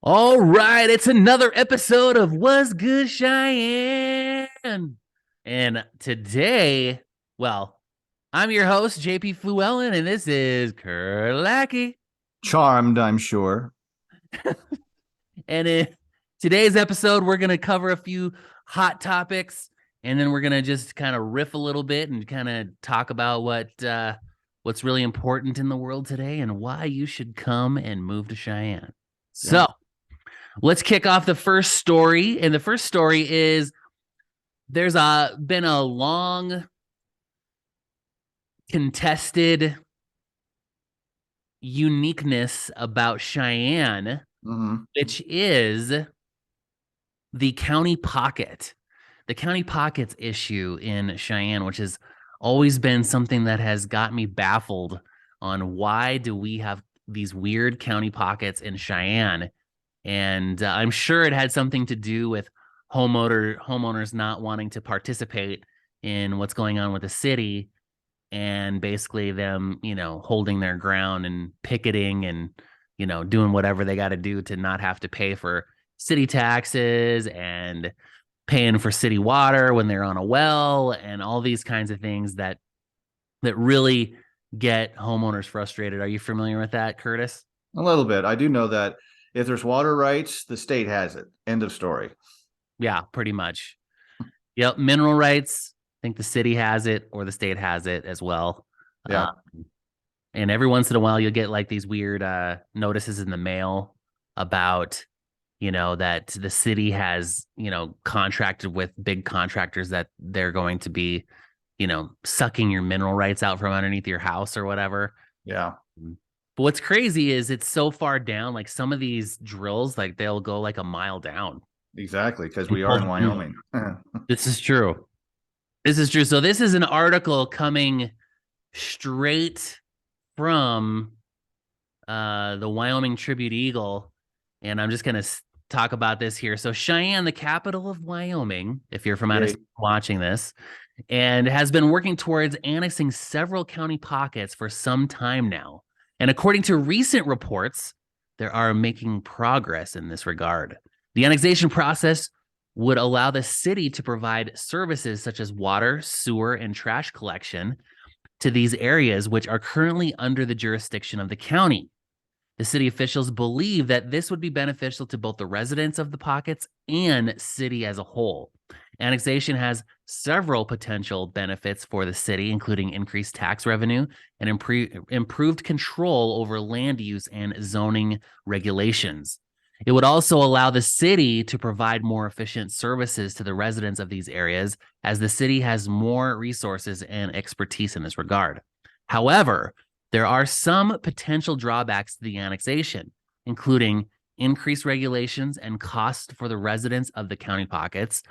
All right, it's another episode of What's Good, Cheyenne. And today, well, I'm your host, JP Fluellen, and this is Kurlaki. Charmed, I'm sure. And in today's episode, we're going to cover a few hot topics, and then we're going to just kind of riff a little bit and kind of talk about what's really important in the world today and why you should come and move to Cheyenne. Yeah. So, let's kick off the first story. And the first story is there's been a long contested uniqueness about Cheyenne, hmm which is the county pocket. The county pockets issue in Cheyenne, which has always been something that has got me baffled on why do we have these weird county pockets in Cheyenne. And I'm sure it had something to do with homeowners not wanting to participate in what's going on with the city, and basically them, holding their ground and picketing and, doing whatever they got to do to not have to pay for city taxes and paying for city water when they're on a well and all these kinds of things that really get homeowners frustrated. Are you familiar with that, Curtis? A little bit. I do know that if there's water rights, the state has it. End of story. Yeah, pretty much. Yep. Mineral rights. I think the city has it or the state has it as well. Yeah. And every once in a while, you'll get like these weird notices in the mail about, that the city has, contracted with big contractors that they're going to be, sucking your mineral rights out from underneath your house or whatever. Yeah. But what's crazy is it's so far down. Like some of these drills, like they'll go like a mile down. Exactly. Because we are in Wyoming. This is true. This is true. So this is an article coming straight from the Wyoming Tribune Eagle, and I'm just gonna talk about this here. So Cheyenne, the capital of Wyoming, if you're from out of state watching this, and has been working towards annexing several county pockets for some time now. And according to recent reports, they are making progress in this regard. The annexation process would allow the city to provide services such as water, sewer, and trash collection to these areas, which are currently under the jurisdiction of the county. The city officials believe that this would be beneficial to both the residents of the pockets and city as a whole. Annexation has several potential benefits for the city, including increased tax revenue and improved control over land use and zoning regulations. It would also allow the city to provide more efficient services to the residents of these areas, as the city has more resources and expertise in this regard. However, there are some potential drawbacks to the annexation, including increased regulations and costs for the residents of the county pockets.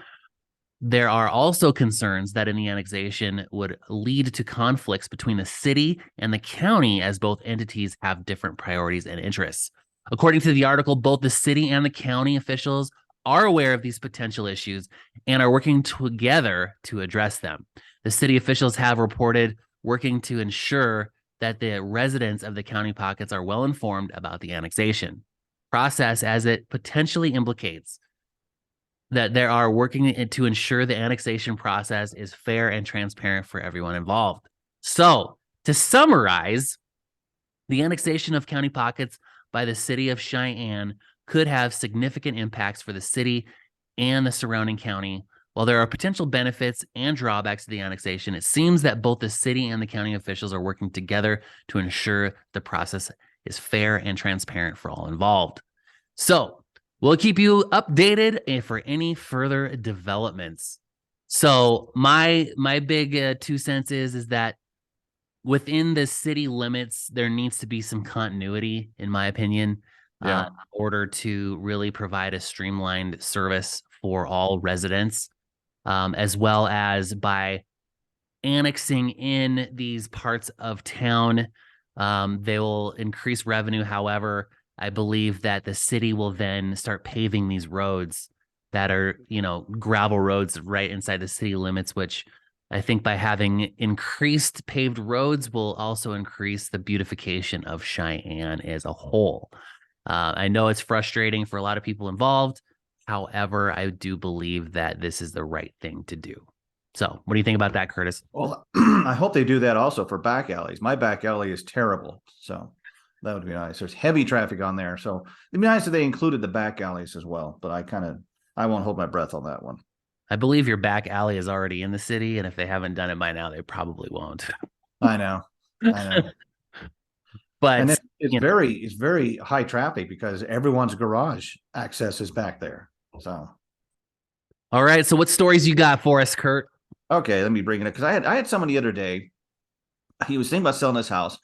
There are also concerns that any annexation would lead to conflicts between the city and the county, as both entities have different priorities and interests. According to the article, both the city and the county officials are aware of these potential issues and are working together to address them. The city officials have reported working to ensure that the residents of the county pockets are well informed about the annexation process, as it potentially implicates that they are working to ensure the annexation process is fair and transparent for everyone involved. So, to summarize, the annexation of county pockets by the city of Cheyenne could have significant impacts for the city and the surrounding county. While there are potential benefits and drawbacks to the annexation, it seems that both the city and the county officials are working together to ensure the process is fair and transparent for all involved. So we'll keep you updated for any further developments. So my big 2 cents is that within the city limits, there needs to be some continuity, in my opinion, Yeah. in order to really provide a streamlined service for all residents, as well as by annexing in these parts of town. They will increase revenue. However, I believe that the city will then start paving these roads that are, gravel roads right inside the city limits, which I think by having increased paved roads will also increase the beautification of Cheyenne as a whole. I know it's frustrating for a lot of people involved. However, I do believe that this is the right thing to do. So, what do you think about that, Curtis? Well, I hope they do that also for back alleys. My back alley is terrible. So that would be nice. There's heavy traffic on there. So it'd be nice if they included the back alleys as well. But I won't hold my breath on that one. I believe your back alley is already in the city, and if they haven't done it by now, they probably won't. I know. I know. And But it's very high traffic because everyone's garage access is back there. So all right. So, what stories you got for us, Kurt? okay, let me bring it up because I had someone the other day. He was thinking about selling his house,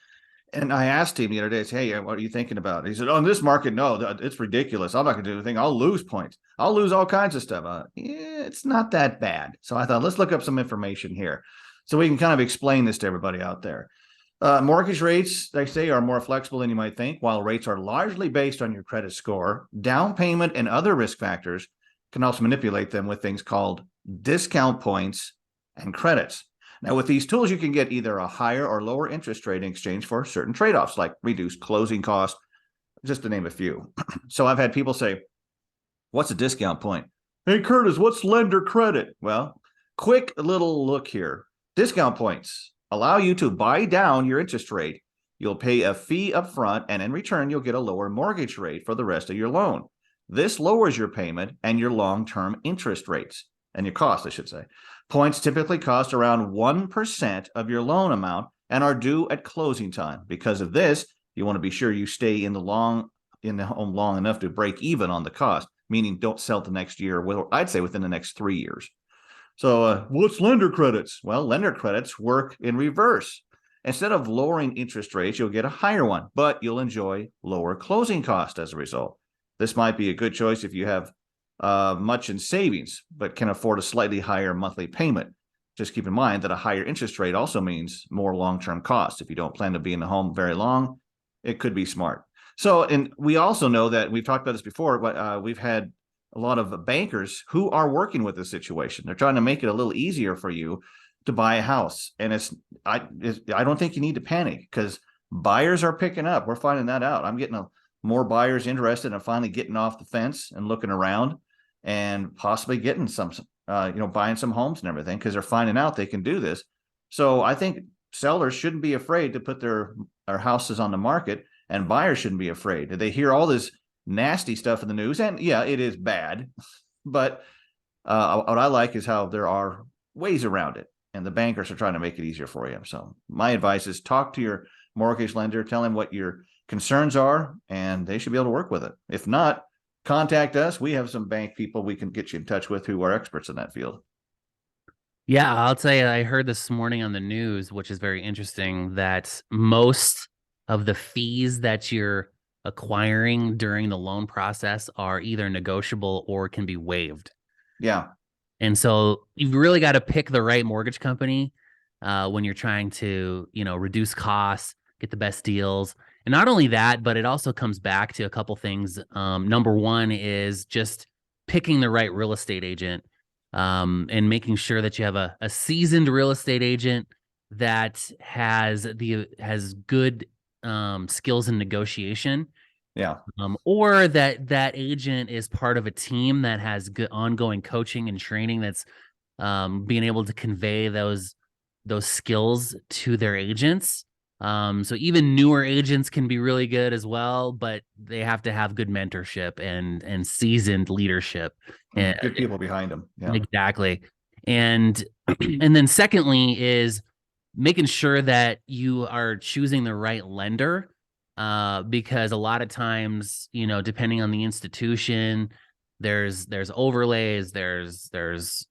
and I asked him the other day, "Hey, what are you thinking about?" He said, "Oh, in this market, no, it's ridiculous. I'm not going to do anything. I'll lose points. I'll lose all kinds of stuff." Yeah, it's not that bad. So I thought, let's look up some information here, so we can kind of explain this to everybody out there. Mortgage rates, they say, are more flexible than you might think. While rates are largely based on your credit score, down payment and other risk factors can also manipulate them with things called discount points and credits. Now, with these tools, you can get either a higher or lower interest rate in exchange for certain trade-offs, like reduced closing costs, just to name a few. So I've had people say, what's a discount point? Hey, Curtis, what's lender credit? Well, quick little look here. Discount points allow you to buy down your interest rate. You'll pay a fee up front, and in return, you'll get a lower mortgage rate for the rest of your loan. This lowers your payment and your long-term interest rates, and your cost, I should say. Points typically cost around 1% of your loan amount and are due at closing time. Because of this, you want to be sure you stay in the home long enough to break even on the cost, meaning don't sell the next year. Well, I'd say within the next 3 years. So what's lender credits? Well, lender credits work in reverse. Instead of lowering interest rates, you'll get a higher one, but you'll enjoy lower closing costs as a result. This might be a good choice if you have much in savings, but can afford a slightly higher monthly payment. Just keep in mind that a higher interest rate also means more long-term costs. If you don't plan to be in the home very long, it could be smart. So, and we also know that we've talked about this before, but we've had a lot of bankers who are working with this situation. They're trying to make it a little easier for you to buy a house. And I don't think you need to panic because buyers are picking up. We're finding that out. I'm getting more buyers interested in finally getting off the fence and looking around and possibly getting some, buying some homes and everything because they're finding out they can do this. So I think sellers shouldn't be afraid to put their houses on the market, and buyers shouldn't be afraid. They hear all this nasty stuff in the news, and yeah, it is bad, but what I like is how there are ways around it, and the bankers are trying to make it easier for you. So my advice is talk to your mortgage lender, tell him what your concerns are, and they should be able to work with it. If not, contact us. We have some bank people we can get you in touch with who are experts in that field. Yeah, I'll tell you, I heard this morning on the news, which is very interesting, that most of the fees that you're acquiring during the loan process are either negotiable or can be waived. Yeah. And so you've really got to pick the right mortgage company when you're trying to, reduce costs, get the best deals. And not only that, but it also comes back to a couple things. Number one is just picking the right real estate agent and making sure that you have a seasoned real estate agent that has good skills in negotiation. Yeah. Or that agent is part of a team that has good ongoing coaching and training that's being able to convey those skills to their agents. So even newer agents can be really good as well, but they have to have good mentorship and seasoned leadership. And good people behind them. Yeah. exactly. And and then secondly is making sure that you are choosing the right lender. Because a lot of times, depending on the institution, there's overlays, there's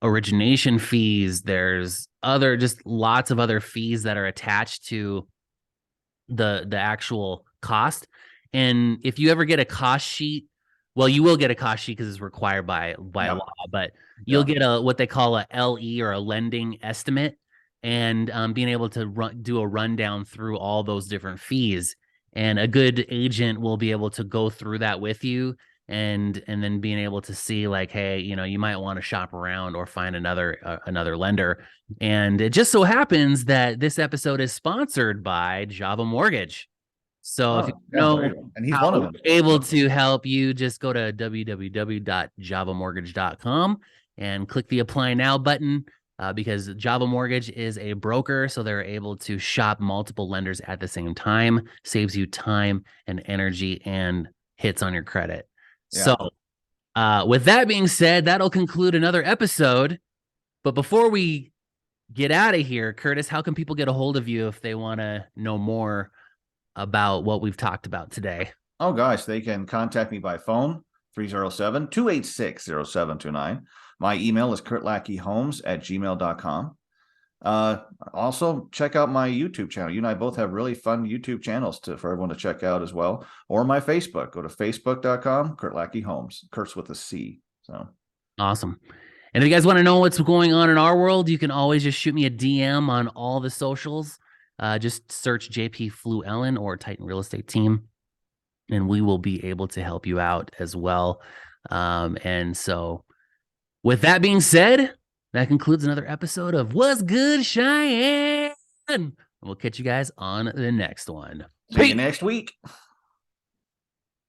origination fees, there's just lots of other fees that are attached to the actual cost. And if you ever get a cost sheet, well, you will get a cost sheet because it's required by Yep. law, but you'll get what they call a LE or a lending estimate, and being able to do a rundown through all those different fees. And a good agent will be able to go through that with you and then being able to see like, hey, you might want to shop around or find another lender. And it just so happens that this episode is sponsored by Java Mortgage. So if you Oh, yeah, there you know go. And he's how one of we're them. able to help you, just go to www.javamortgage.com and click the apply now button, because Java Mortgage is a broker. So they're able to shop multiple lenders at the same time, saves you time and energy and hits on your credit. Yeah. So, with that being said, that'll conclude another episode. But before we get out of here, Curtis, how can people get a hold of you if they want to know more about what we've talked about today? Oh, gosh, they can contact me by phone, 307-286-0729. My email is kurtlackeyhomes@gmail.com. Also, check out my YouTube channel. You and I both have really fun YouTube channels for everyone to check out as well. Or my Facebook. Go to facebook.com, Kurt Lackey Homes. Kurt's with a C. So Awesome. And if you guys want to know what's going on in our world, you can always just shoot me a DM on all the socials. Just search JP Flew Ellen or Titan Real Estate Team, and we will be able to help you out as well. And so, with that being said, that concludes another episode of What's Good, Cheyenne. And we'll catch you guys on the next one. see you next week.